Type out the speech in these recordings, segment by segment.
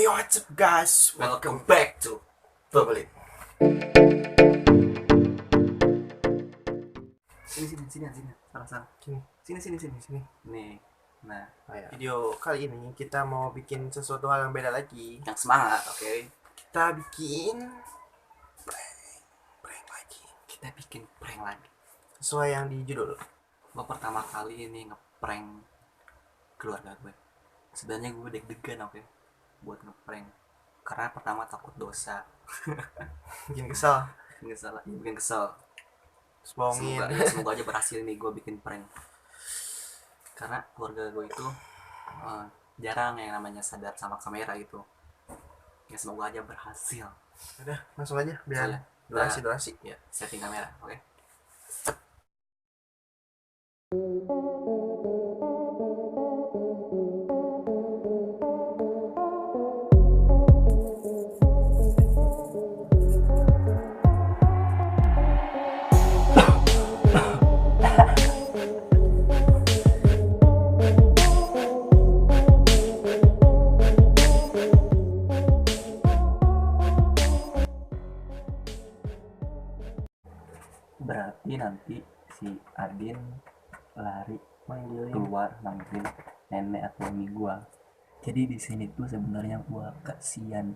Hey, what's up guys? Welcome back to Bubbly. Sini, salah. Sini. Nih, nah, Video kali ini kita mau bikin sesuatu hal yang beda lagi. yang semangat, oke? Kita bikin prank lagi. Kita bikin prank lagi. Sesuai yang di judul. Gue pertama kali ini ngeprank keluarga gue. Sebenarnya gue deg-degan, oke? Buat ngeprank. Karena pertama takut dosa. Bikin kesel. Bikin kesel. Bohongin. Semoga aja berhasil nih gue bikin prank. Karena keluarga gue itu jarang yang namanya sadar sama kamera gitu. Ya semoga aja berhasil. Udah, langsung aja biar durasi. Ya, setting kamera, oke? Berarti nanti si Adin lari keluar manggil nenek atau umi gua. Jadi di sini tuh sebenarnya gua kasihan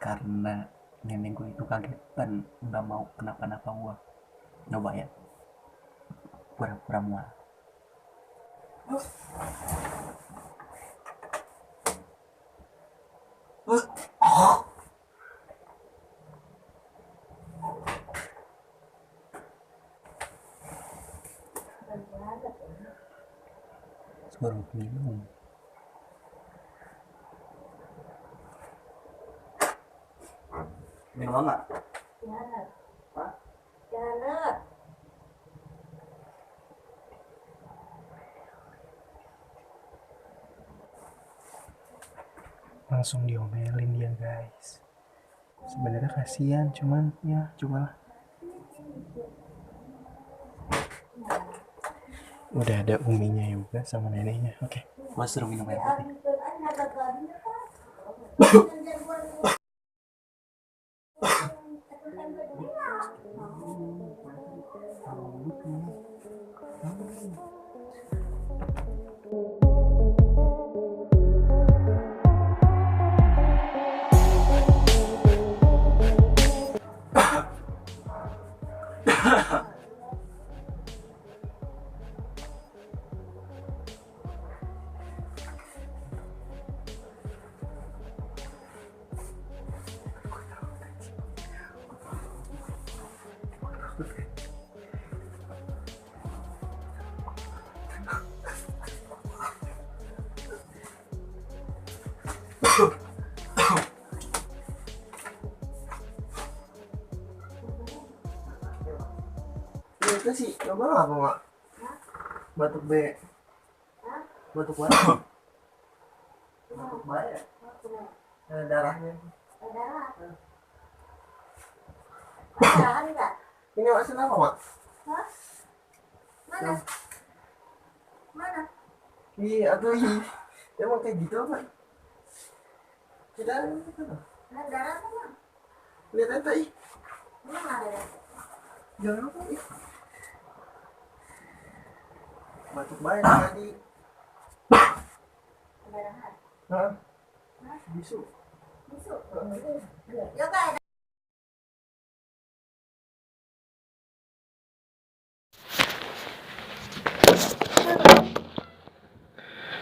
karena nenek gua itu kagetan nggak mau kenapa-napa gua. Coba ya, pura-pura mual. Suruh minum. Minum nggak? Jangan. Langsung diomelin dia guys. Sebenarnya kasihan, cuman ya cobalah. Udah ada uminya juga sama neneknya. Oke. Gua suruh minum air putih. Itu sih, coba apa mak? Batuk B. Batuk B. Batuk B ya? Ada darahnya. Darah enggak? Ini maksud apa mak? Hah? Mana? Mana? Iya, aduh iya. Emang kayak gitu apa? Tidak ada. Nah, darah mana? Lihat aja ih. Mana ada? Jangan lupa ih. Batuk banyak tadi. Darahan. Hah? Bisu. Bisu. Yoga ada.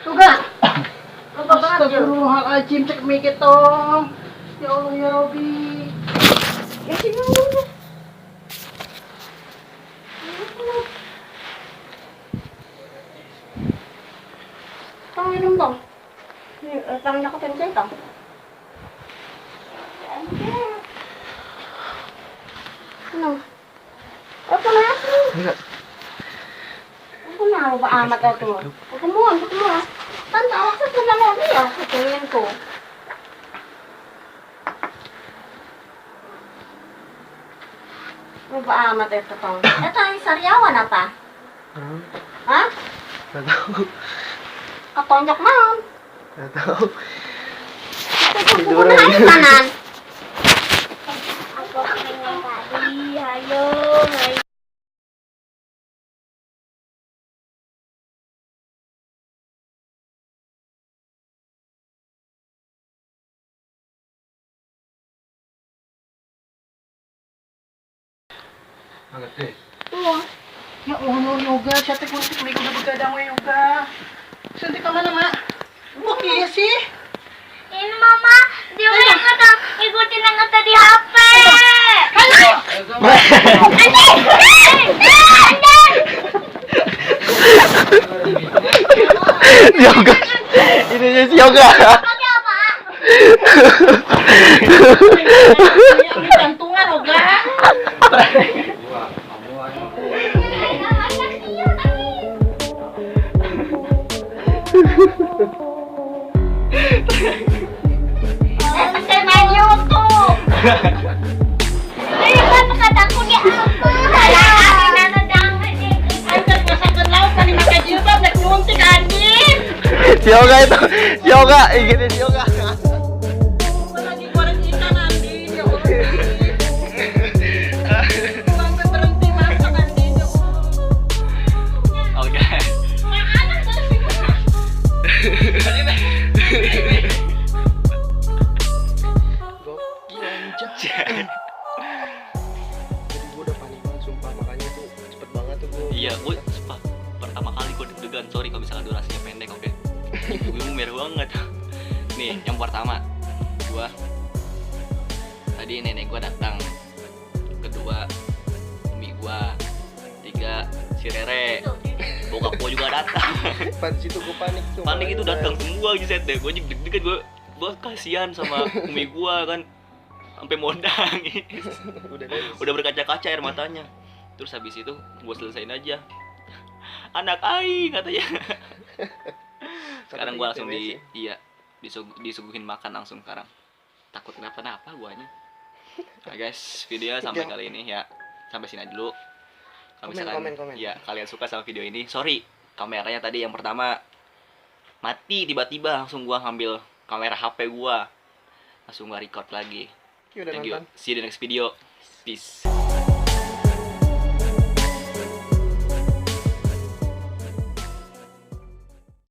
Yoga. Lupa banget ya. Astagfirullahaladzim, cek mikir tong. Ya Allah ya Robi. Ya sini dulu. Tong minum tong. Nih, tong deketin saya tong. Minum. Apa nasi? Enggak. Aku nah lupa amat itu. Ketemuan. Kan awak saya cuma mau dia, ketemuan tuh. Lupa amat itu tong. Itu sariawan apa? Hah? Nggak tahu. Ketonjok mau. Nggak tahu. Itu Kukuha na ayo kanan. Ako pengen tadi, ayo. Oh, Ya Allah, yoga. Siya teh kunci kulit udah begadang we yoga. Suntik ka mana, Mak? Oke sih. ini mama, dia yang kata ikutin yang kata di HP. Halo. Yoga. Ini si Yoga. Pakai apa? Ini jantungan yoga. Saya main YouTube. Ini kan kataku di apa? Nana jangan deh. Anjir masakan lauk kan dimakai jilbab nek nyuntik anjing. Si Yoga itu. Si Yoga, gini si Yoga. Lagi goreng ikan anjing ya Allah. Sampai berhenti masak anjing ya Allah. Oke. Anak Gokil anjir. Jadi gue udah panik banget sumpah, makanya tuh cepet banget tuh gue. Iya, gue pertama kali gue deg-degan. Sorry kalau misalnya durasinya pendek, oke? Gue merah banget. Nih, yang pertama, gue tadi nenek gue datang. Kedua, umi gue. Tiga, si Rere. Bokap gue juga datang. Pas situ gue panik tuh. Panik itu datang semua gitu deh. Gue deg-degan, gue kasihan sama umi gue kan. Sampai mau nangis. Udah berkaca-kaca air matanya. Terus habis itu gue selesain aja. Anak aing katanya. Sekarang gue langsung disuguhin makan langsung sekarang. Takut kenapa-napa guanya. Nah guys, video sampai kali ini ya. Sampai sini dulu. Kalau misalkan komen. ya kalian suka sama video ini, sorry kameranya tadi yang pertama mati tiba-tiba, langsung gua ngambil kamera HP gua. Langsung gua record lagi. Thank you. See you in the next video. Peace.